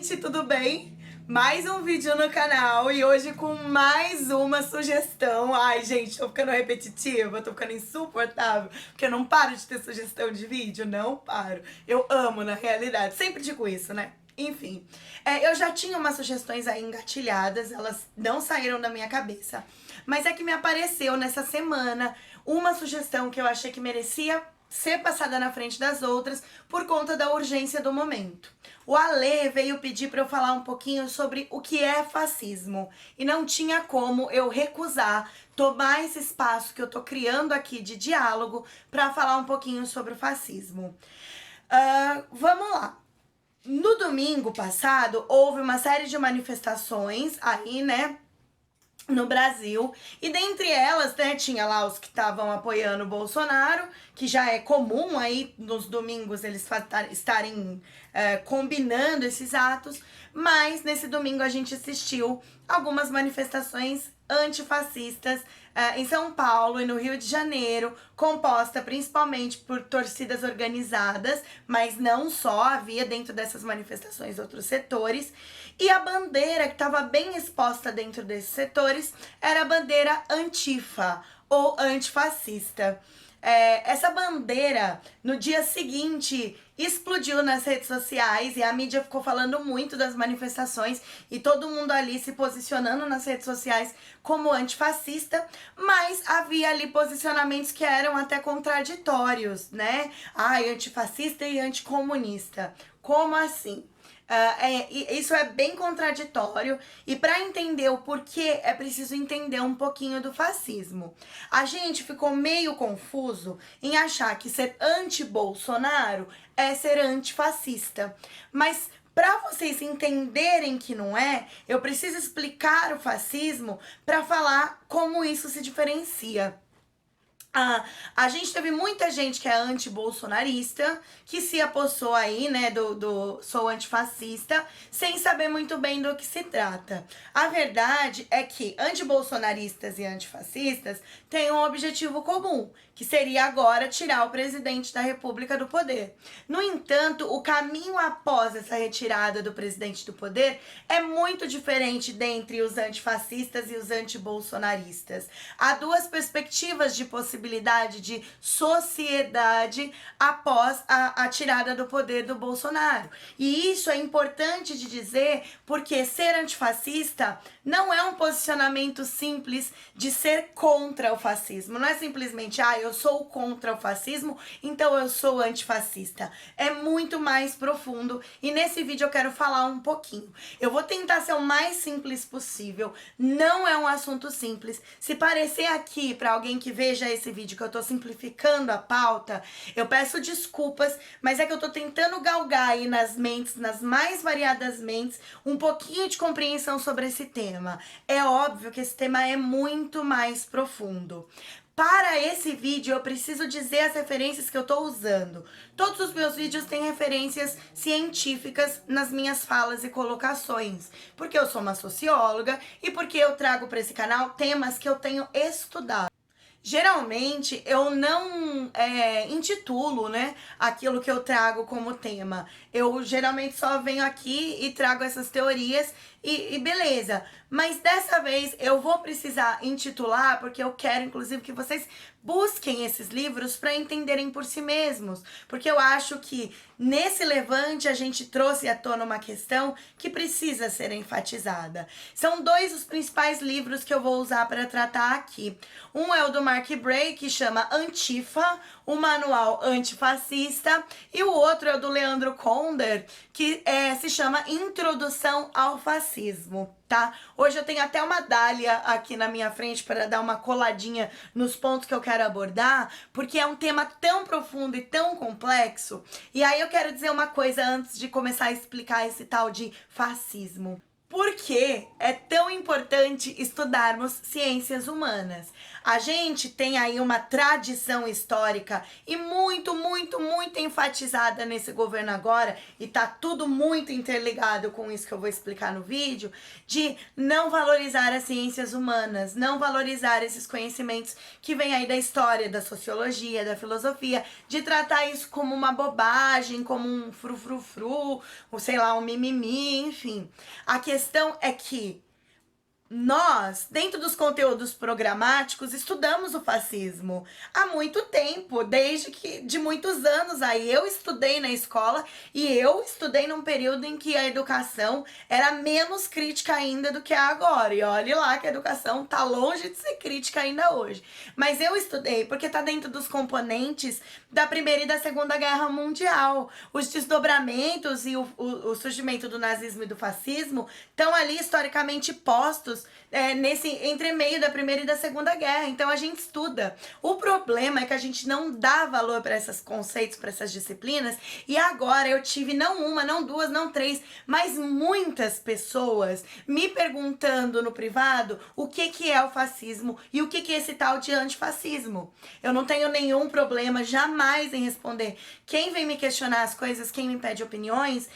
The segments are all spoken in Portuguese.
gente, tudo bem? Mais um vídeo no canal e hoje com mais uma sugestão. Ai, gente, tô ficando repetitiva, tô ficando insuportável, porque eu não paro de ter sugestão de vídeo, não paro. Eu amo, na realidade, sempre digo isso, né? Enfim, eu já tinha umas sugestões aí engatilhadas, elas não saíram da minha cabeça, mas é que me apareceu nessa semana uma sugestão que eu achei que merecia ser passada na frente das outras por conta da urgência do momento. O Ale veio pedir para eu falar um pouquinho sobre o que é fascismo e não tinha como eu recusar tomar esse espaço que eu tô criando aqui de diálogo para falar um pouquinho sobre o fascismo. Vamos lá. No domingo passado, houve uma série de manifestações aí, né, no Brasil, e dentre elas, né, tinha lá os que estavam apoiando o Bolsonaro, que já é comum aí nos domingos eles estarem combinando esses atos, mas nesse domingo a gente assistiu algumas manifestações antifascistas em São Paulo e no Rio de Janeiro, composta principalmente por torcidas organizadas, mas não só, havia dentro dessas manifestações outros setores, e a bandeira que estava bem exposta dentro desses setores era a bandeira antifa ou antifascista. Essa bandeira, no dia seguinte, explodiu nas redes sociais e a mídia ficou falando muito das manifestações e todo mundo ali se posicionando nas redes sociais como antifascista, mas havia ali posicionamentos que eram até contraditórios, né? Ai, antifascista e anticomunista. Como assim? Isso é bem contraditório e para entender o porquê é preciso entender um pouquinho do fascismo. A gente ficou meio confuso em achar que ser anti-Bolsonaro é ser antifascista, mas para vocês entenderem que não é, eu preciso explicar o fascismo para falar como isso se diferencia. A gente teve muita gente que é anti-bolsonarista, que se apossou aí, né, do sou antifascista, sem saber muito bem do que se trata. A verdade é que anti-bolsonaristas e antifascistas têm um objetivo comum, que seria agora tirar o presidente da República do poder. No entanto, o caminho após essa retirada do presidente do poder é muito diferente dentre os antifascistas e os anti-bolsonaristas. Há duas perspectivas de possibilidade de sociedade após a tirada do poder do Bolsonaro. E isso é importante de dizer porque ser antifascista não é um posicionamento simples de ser contra o fascismo. Não é simplesmente, eu sou contra o fascismo, então eu sou antifascista. É muito mais profundo e nesse vídeo eu quero falar um pouquinho. Eu vou tentar ser o mais simples possível. Não é um assunto simples. Se parecer aqui para alguém que veja esse vídeo que eu tô simplificando a pauta, eu peço desculpas, mas é que eu tô tentando galgar aí nas mentes, nas mais variadas mentes, um pouquinho de compreensão sobre esse tema. É óbvio que esse tema é muito mais profundo. Para esse vídeo, eu preciso dizer as referências que eu tô usando. Todos os meus vídeos têm referências científicas nas minhas falas e colocações, porque eu sou uma socióloga e porque eu trago para esse canal temas que eu tenho estudado. Geralmente eu não intitulo, né, aquilo que eu trago como tema. Eu geralmente só venho aqui e trago essas teorias e beleza. Mas dessa vez eu vou precisar intitular porque eu quero inclusive que vocês busquem esses livros para entenderem por si mesmos. Porque eu acho que nesse levante a gente trouxe à tona uma questão que precisa ser enfatizada. São dois os principais livros que eu vou usar para tratar aqui. Um é o do Mark Bray, que chama Antifa, o manual antifascista, e o outro é o do Leandro Konder, que se chama Introdução ao Fascismo, tá? Hoje eu tenho até uma dália aqui na minha frente para dar uma coladinha nos pontos que eu quero abordar, porque é um tema tão profundo e tão complexo. E aí eu quero dizer uma coisa antes de começar a explicar esse tal de fascismo. Por que é tão importante estudarmos ciências humanas? A gente tem aí uma tradição histórica e muito enfatizada nesse governo agora, e tá tudo muito interligado com isso que eu vou explicar no vídeo, de não valorizar as ciências humanas, não valorizar esses conhecimentos que vêm aí da história, da sociologia, da filosofia, de tratar isso como uma bobagem, como um frufrufru, ou sei lá, um mimimi, enfim. A questão é que nós, dentro dos conteúdos programáticos, estudamos o fascismo há muito tempo, desde que de muitos anos aí. Eu estudei na escola e eu estudei num período em que a educação era menos crítica ainda do que é agora. E olhe lá que a educação tá longe de ser crítica ainda hoje. Mas eu estudei porque tá dentro dos componentes da Primeira e da Segunda Guerra Mundial. Os desdobramentos e o surgimento do nazismo e do fascismo estão ali historicamente postos nesse entremeio da Primeira e da Segunda Guerra. Então a gente estuda. O problema é que a gente não dá valor para esses conceitos, para essas disciplinas. E agora eu tive não uma, não duas, não três, mas muitas pessoas me perguntando no privado o que é o fascismo e o que é esse tal de antifascismo. Eu não tenho nenhum problema jamais em responder. Quem vem me questionar as coisas, quem me pede opiniões,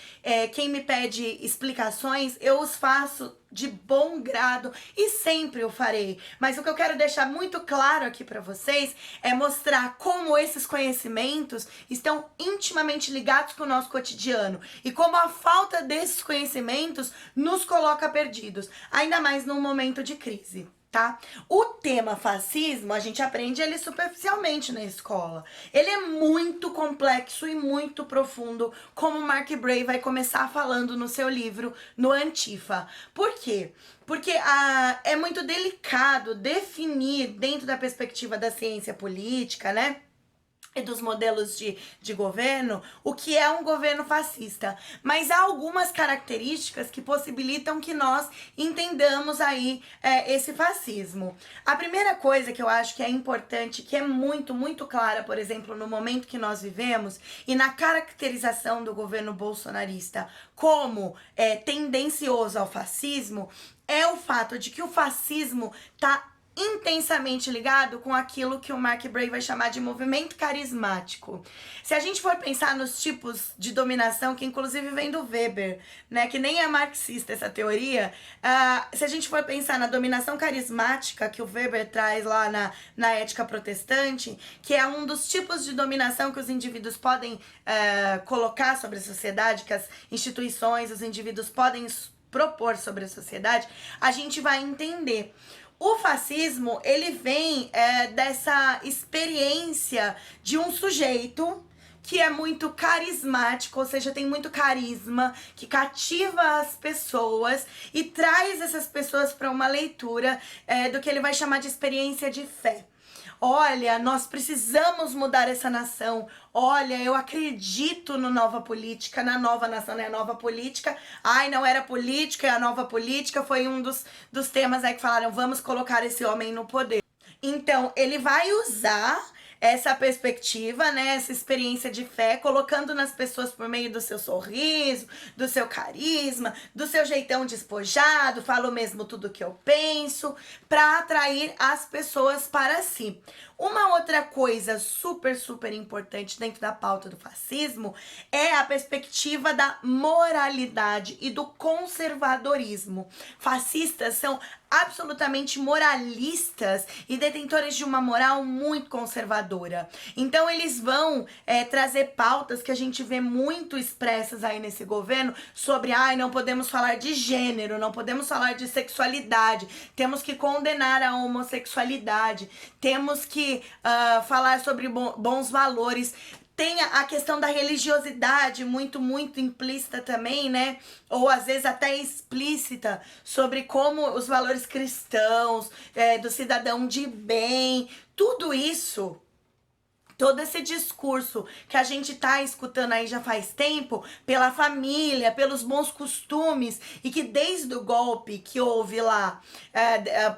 quem me pede explicações, eu os faço de bom grado e sempre o farei. Mas o que eu quero deixar muito claro aqui para vocês é mostrar como esses conhecimentos estão intimamente ligados com o nosso cotidiano e como a falta desses conhecimentos nos coloca perdidos, ainda mais num momento de crise. Tá? O tema fascismo, a gente aprende ele superficialmente na escola. Ele é muito complexo e muito profundo, como o Mark Bray vai começar falando no seu livro, no Antifa. Por quê? Porque é muito delicado definir, dentro da perspectiva da ciência política, né? E dos modelos de governo, o que é um governo fascista. Mas há algumas características que possibilitam que nós entendamos aí esse fascismo. A primeira coisa que eu acho que é importante, que é muito clara, por exemplo, no momento que nós vivemos e na caracterização do governo bolsonarista como tendencioso ao fascismo, é o fato de que o fascismo está intensamente ligado com aquilo que o Mark Bray vai chamar de movimento carismático. Se a gente for pensar nos tipos de dominação, que inclusive vem do Weber, né, que nem é marxista essa teoria, se a gente for pensar na dominação carismática que o Weber traz lá na ética protestante, que é um dos tipos de dominação que os indivíduos podem colocar sobre a sociedade, que as instituições, os indivíduos podem propor sobre a sociedade, a gente vai entender. O fascismo, ele vem dessa experiência de um sujeito que é muito carismático, ou seja, tem muito carisma, que cativa as pessoas e traz essas pessoas para uma leitura do que ele vai chamar de experiência de fé. Olha, nós precisamos mudar essa nação. Olha, eu acredito no nova política, na nova nação, né? Nova política. Ai, não era política, é a nova política. Foi um dos temas aí que falaram, vamos colocar esse homem no poder. Então, ele vai usar essa perspectiva, né, essa experiência de fé, colocando nas pessoas por meio do seu sorriso, do seu carisma, do seu jeitão despojado, falo mesmo tudo que eu penso, para atrair as pessoas para si. Uma outra coisa super importante dentro da pauta do fascismo é a perspectiva da moralidade e do conservadorismo. Fascistas são absolutamente moralistas e detentores de uma moral muito conservadora. Então eles vão trazer pautas que a gente vê muito expressas aí nesse governo sobre, não podemos falar de gênero, não podemos falar de sexualidade, temos que condenar a homossexualidade, temos que falar sobre bons valores. Tem a questão da religiosidade muito implícita também, né? Ou às vezes até explícita, sobre como os valores cristãos, do cidadão de bem, tudo isso todo esse discurso que a gente tá escutando aí já faz tempo, pela família, pelos bons costumes, e que desde o golpe que houve lá,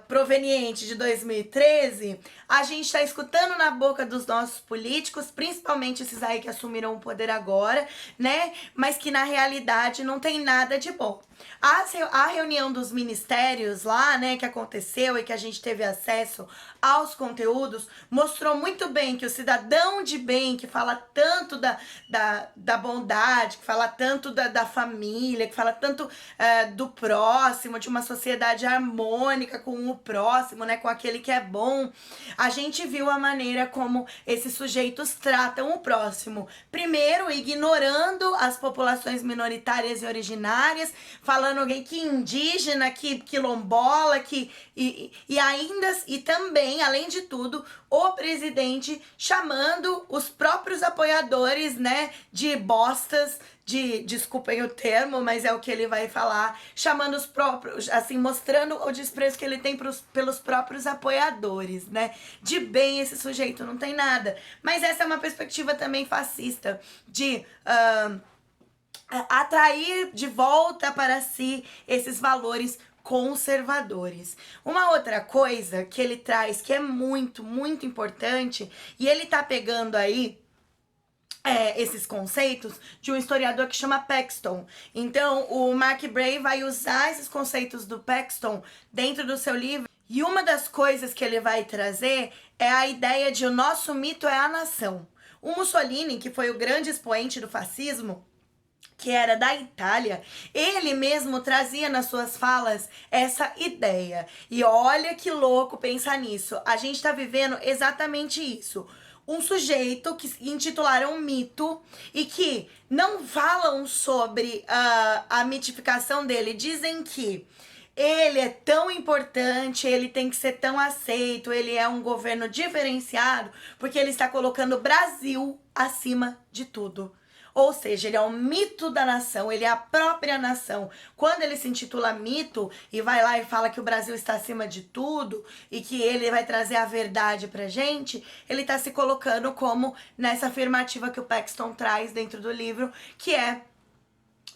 proveniente de 2013, a gente tá escutando na boca dos nossos políticos, principalmente esses aí que assumiram o poder agora, né? Mas que na realidade não tem nada de bom. A reunião dos ministérios lá, né, que aconteceu e que a gente teve acesso aos conteúdos, mostrou muito bem que o cidadão de bem, que fala tanto da bondade, que fala tanto da família, que fala tanto do próximo, de uma sociedade harmônica com o próximo, né, com aquele que é bom, a gente viu a maneira como esses sujeitos tratam o próximo. Primeiro, ignorando as populações minoritárias e originárias, falando alguém que indígena, que quilombola, e também, além de tudo, o presidente chamando os próprios apoiadores, né, de bostas, desculpem o termo, mas é o que ele vai falar, chamando os próprios, assim, mostrando o desprezo que ele tem pelos próprios apoiadores, né? De bem esse sujeito não tem nada. Mas essa é uma perspectiva também fascista, de atrair de volta para si esses valores conservadores. Uma outra coisa que ele traz que é muito, muito importante, e ele tá pegando aí esses conceitos de um historiador que chama Paxton. Então, o Mark Bray vai usar esses conceitos do Paxton dentro do seu livro, e uma das coisas que ele vai trazer é a ideia de o nosso mito é a nação. O Mussolini, que foi o grande expoente do fascismo, que era da Itália, ele mesmo trazia nas suas falas essa ideia. E olha que louco pensar nisso. A gente tá vivendo exatamente isso. Um sujeito que intitularam um mito e que não falam sobre a mitificação dele. Dizem que ele é tão importante, ele tem que ser tão aceito, ele é um governo diferenciado, porque ele está colocando o Brasil acima de tudo. Ou seja, ele é o mito da nação, ele é a própria nação. Quando ele se intitula mito e vai lá e fala que o Brasil está acima de tudo e que ele vai trazer a verdade pra gente, ele tá se colocando como nessa afirmativa que o Paxton traz dentro do livro, que é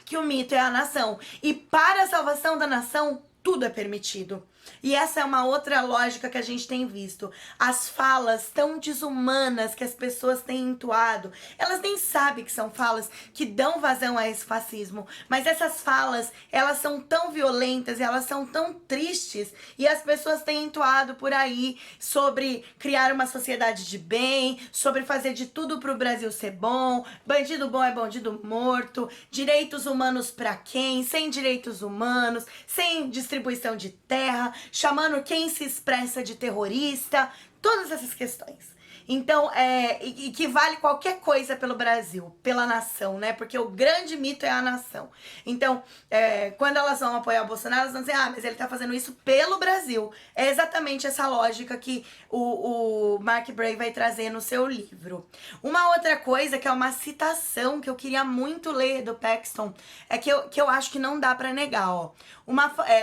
que o mito é a nação. E para a salvação da nação, tudo é permitido. E essa é uma outra lógica que a gente tem visto. As falas tão desumanas que as pessoas têm entoado, elas nem sabem que são falas que dão vazão a esse fascismo, mas essas falas, elas são tão violentas, elas são tão tristes, e as pessoas têm entoado por aí sobre criar uma sociedade de bem, sobre fazer de tudo pro Brasil ser bom, bandido bom é bandido morto, direitos humanos pra quem, sem direitos humanos, sem distribuição de terra, chamando quem se expressa de terrorista, todas essas questões. Então, e que vale qualquer coisa pelo Brasil, pela nação, né? Porque o grande mito é a nação. Então, quando elas vão apoiar o Bolsonaro, elas vão dizer, mas ele tá fazendo isso pelo Brasil. É exatamente essa lógica que o Mark Bray vai trazer no seu livro. Uma outra coisa, que é uma citação que eu queria muito ler do Paxton, é que eu acho que não dá pra negar, ó.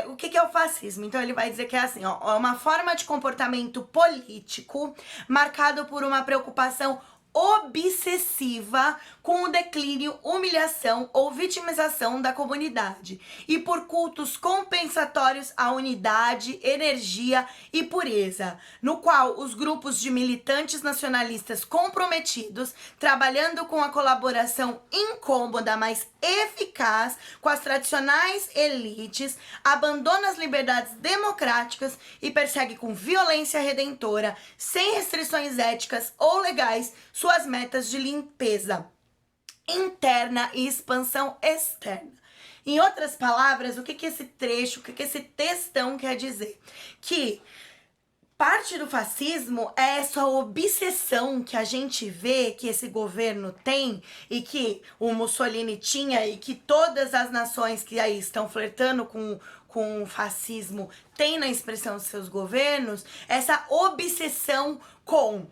O que é o fascismo? Então, ele vai dizer que é assim, ó, uma forma de comportamento político marcado por uma preocupação obsessiva com o declínio, humilhação ou vitimização da comunidade e por cultos compensatórios à unidade, energia e pureza, no qual os grupos de militantes nacionalistas comprometidos, trabalhando com a colaboração incômoda, mas eficaz com as tradicionais elites, abandonam as liberdades democráticas e persegue com violência redentora, sem restrições éticas ou legais, suas metas de limpeza interna e expansão externa. Em outras palavras, o que esse trecho, o que esse textão quer dizer? Que parte do fascismo é essa obsessão que a gente vê que esse governo tem e que o Mussolini tinha e que todas as nações que aí estão flertando com com o fascismo tem na expressão dos seus governos, essa obsessão com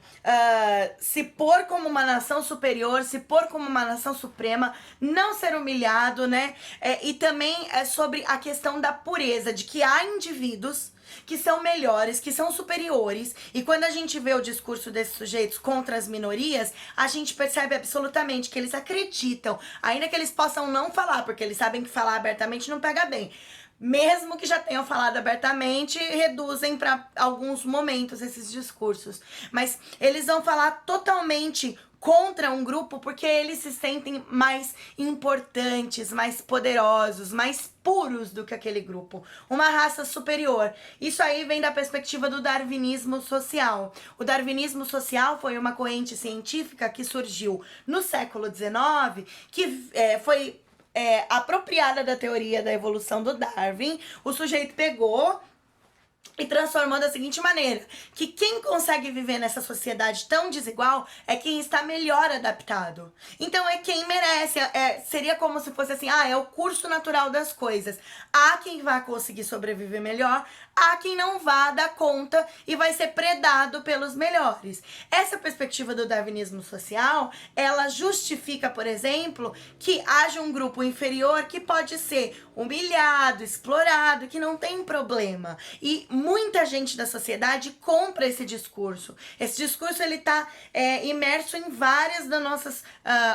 se pôr como uma nação superior, se pôr como uma nação suprema, não ser humilhado, né? E também sobre a questão da pureza, de que há indivíduos que são melhores, que são superiores, e quando a gente vê o discurso desses sujeitos contra as minorias, a gente percebe absolutamente que eles acreditam, ainda que eles possam não falar, porque eles sabem que falar abertamente não pega bem. Mesmo que já tenham falado abertamente, reduzem para alguns momentos esses discursos. Mas eles vão falar totalmente contra um grupo porque eles se sentem mais importantes, mais poderosos, mais puros do que aquele grupo. Uma raça superior. Isso aí vem da perspectiva do darwinismo social. O darwinismo social foi uma corrente científica que surgiu no século XIX, que foi apropriada da teoria da evolução do Darwin. O sujeito pegou e transformou da seguinte maneira, que quem consegue viver nessa sociedade tão desigual é quem está melhor adaptado. Então é quem merece, seria como se fosse assim, é o curso natural das coisas. Há quem vai conseguir sobreviver melhor, há quem não vá dar conta e vai ser predado pelos melhores. Essa perspectiva do darwinismo social, ela justifica, por exemplo, que haja um grupo inferior que pode ser humilhado, explorado, que não tem problema. E muita gente da sociedade compra esse discurso. Esse discurso, ele tá imerso em várias das nossas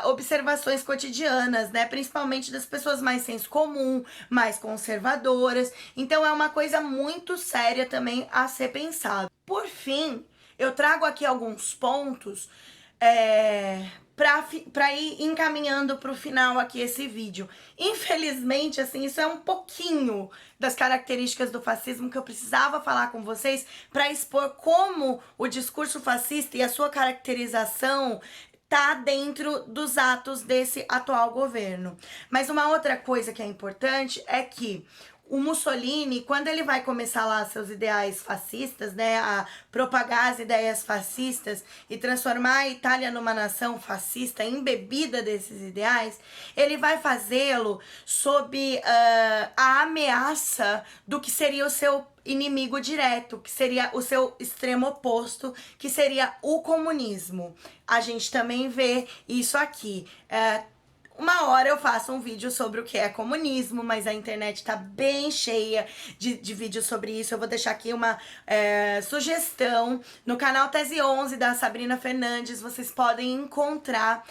observações cotidianas, né? Principalmente das pessoas mais senso comum, mais conservadoras. Então é uma coisa muito séria também a ser pensado. Por fim, eu trago aqui alguns pontos pra ir encaminhando pro final aqui esse vídeo. Infelizmente, assim, isso é um pouquinho das características do fascismo que eu precisava falar com vocês para expor como o discurso fascista e a sua caracterização tá dentro dos atos desse atual governo. Mas uma outra coisa que é importante é que o Mussolini, quando ele vai começar lá seus ideais fascistas, né, a propagar as ideias fascistas e transformar a Itália numa nação fascista, embebida desses ideais, ele vai fazê-lo sob a ameaça do que seria o seu inimigo direto, que seria o seu extremo oposto, que seria o comunismo. A gente também vê isso aqui. Uma hora eu faço um vídeo sobre o que é comunismo, mas a internet tá bem cheia de vídeos sobre isso. Eu vou deixar aqui uma sugestão. No canal Tese 11 da Sabrina Fernandes, vocês podem encontrar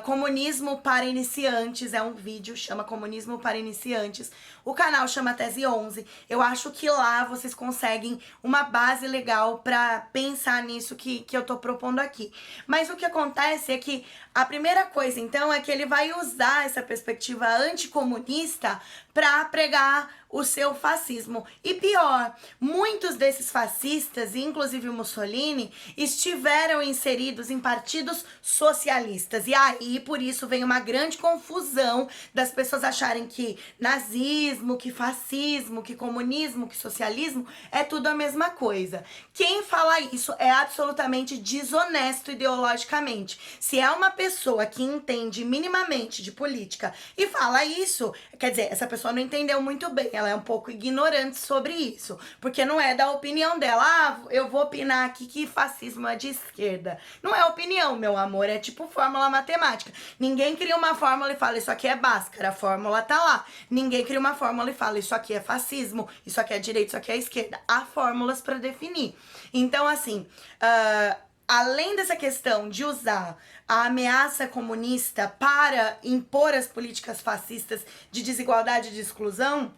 Comunismo para Iniciantes. É um vídeo, chama Comunismo para Iniciantes. O canal chama Tese 11. Eu acho que lá vocês conseguem uma base legal pra pensar nisso que eu tô propondo aqui. Mas o que acontece é que a primeira coisa, então, é que ele vai usar essa perspectiva anticomunista para pregar o seu fascismo. E pior, muitos desses fascistas, inclusive o Mussolini, estiveram inseridos em partidos socialistas. E aí, por isso, vem uma grande confusão das pessoas acharem que nazismo, que fascismo, que comunismo, que socialismo é tudo a mesma coisa. Quem fala isso é absolutamente desonesto ideologicamente. Se é uma pessoa que entende minimamente de política e fala isso, quer dizer, essa pessoa não entendeu muito bem, ela é um pouco ignorante sobre isso, porque não é da opinião dela, eu vou opinar aqui que fascismo é de esquerda. Não é opinião, meu amor, é tipo fórmula matemática. Ninguém cria uma fórmula e fala, isso aqui é Bhaskara, a fórmula tá lá. Ninguém cria uma fórmula e fala, isso aqui é fascismo, isso aqui é direita, isso aqui é esquerda. Há fórmulas para definir. Então, assim, além dessa questão de usar a ameaça comunista para impor as políticas fascistas de desigualdade e de exclusão,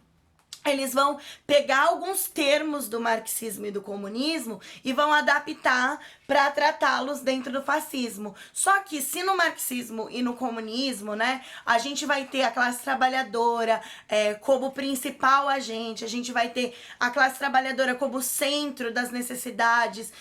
eles vão pegar alguns termos do marxismo e do comunismo e vão adaptar para tratá-los dentro do fascismo. Só que se no marxismo e no comunismo, né, a gente vai ter a classe trabalhadora como principal agente, a gente vai ter a classe trabalhadora como centro das necessidades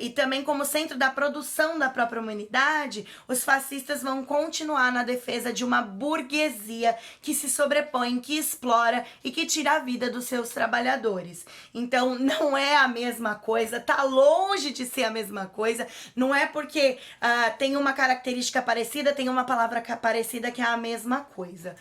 e também como centro da produção da própria humanidade, os fascistas vão continuar na defesa de uma burguesia que se sobrepõe, que explora e que tira a vida dos seus trabalhadores. Então não é a mesma coisa, tá longe de ser a mesma coisa, não é porque tem uma característica parecida, tem uma palavra parecida que é a mesma coisa.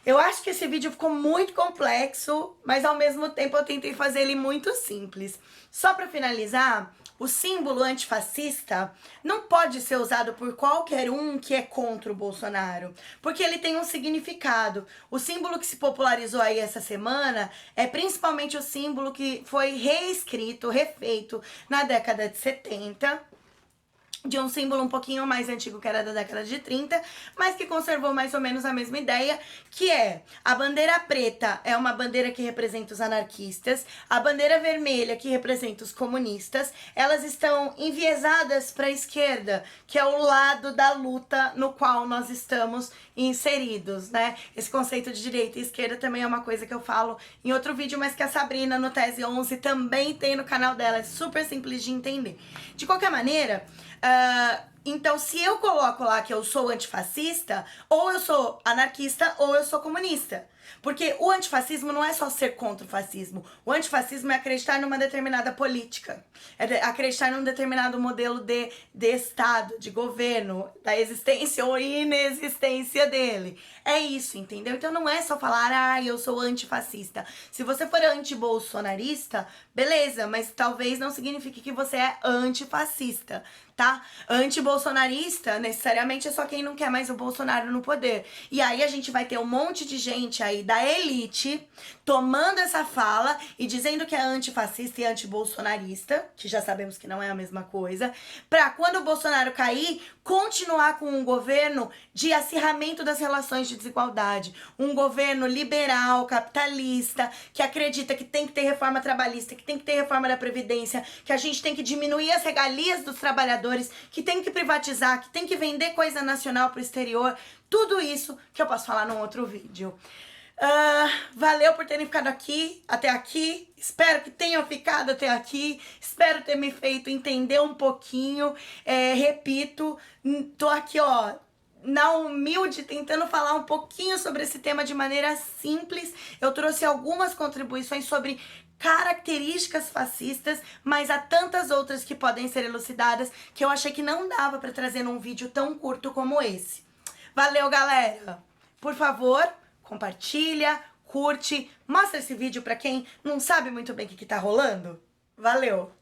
Eu acho que esse vídeo ficou muito complexo, mas ao mesmo tempo eu tentei fazer ele muito simples. Só para finalizar, o símbolo antifascista não pode ser usado por qualquer um que é contra o Bolsonaro, porque ele tem um significado. O símbolo que se popularizou aí essa semana é principalmente o símbolo que foi reescrito, refeito na década de 70, de um símbolo um pouquinho mais antigo, que era da década de 30, mas que conservou mais ou menos a mesma ideia, que é a bandeira preta é uma bandeira que representa os anarquistas, a bandeira vermelha que representa os comunistas, elas estão enviesadas para a esquerda, que é o lado da luta no qual nós estamos inseridos, né? Esse conceito de direita e esquerda também é uma coisa que eu falo em outro vídeo, mas que a Sabrina no Tese 11 também tem no canal dela, é super simples de entender. De qualquer maneira, então, se eu coloco lá que eu sou antifascista, ou eu sou anarquista, ou eu sou comunista. Porque o antifascismo não é só ser contra o fascismo. O antifascismo é acreditar numa determinada política. É acreditar num determinado modelo de Estado, de governo, da existência ou inexistência dele. É isso, entendeu? Então não é só falar, eu sou antifascista. Se você for antibolsonarista, beleza, mas talvez não signifique que você é antifascista, tá? Antibolsonarista, necessariamente, é só quem não quer mais o Bolsonaro no poder. E aí a gente vai ter um monte de gente aí da elite tomando essa fala e dizendo que é antifascista e antibolsonarista, que já sabemos que não é a mesma coisa, pra quando o Bolsonaro cair, continuar com um governo de acirramento das relações de desigualdade. Um governo liberal, capitalista, que acredita que tem que ter reforma trabalhista, que tem que ter reforma da Previdência, que a gente tem que diminuir as regalias dos trabalhadores, que tem que privatizar, que tem que vender coisa nacional pro exterior. Tudo isso que eu posso falar num outro vídeo. Valeu por terem ficado aqui, até aqui. Espero que tenham ficado até aqui. Espero ter me feito entender um pouquinho. Repito, tô aqui, ó, na humilde, tentando falar um pouquinho sobre esse tema de maneira simples. Eu trouxe algumas contribuições sobre características fascistas, mas há tantas outras que podem ser elucidadas que eu achei que não dava pra trazer num vídeo tão curto como esse. Valeu, galera! Por favor, compartilha, curte, mostra esse vídeo pra quem não sabe muito bem o que tá rolando. Valeu!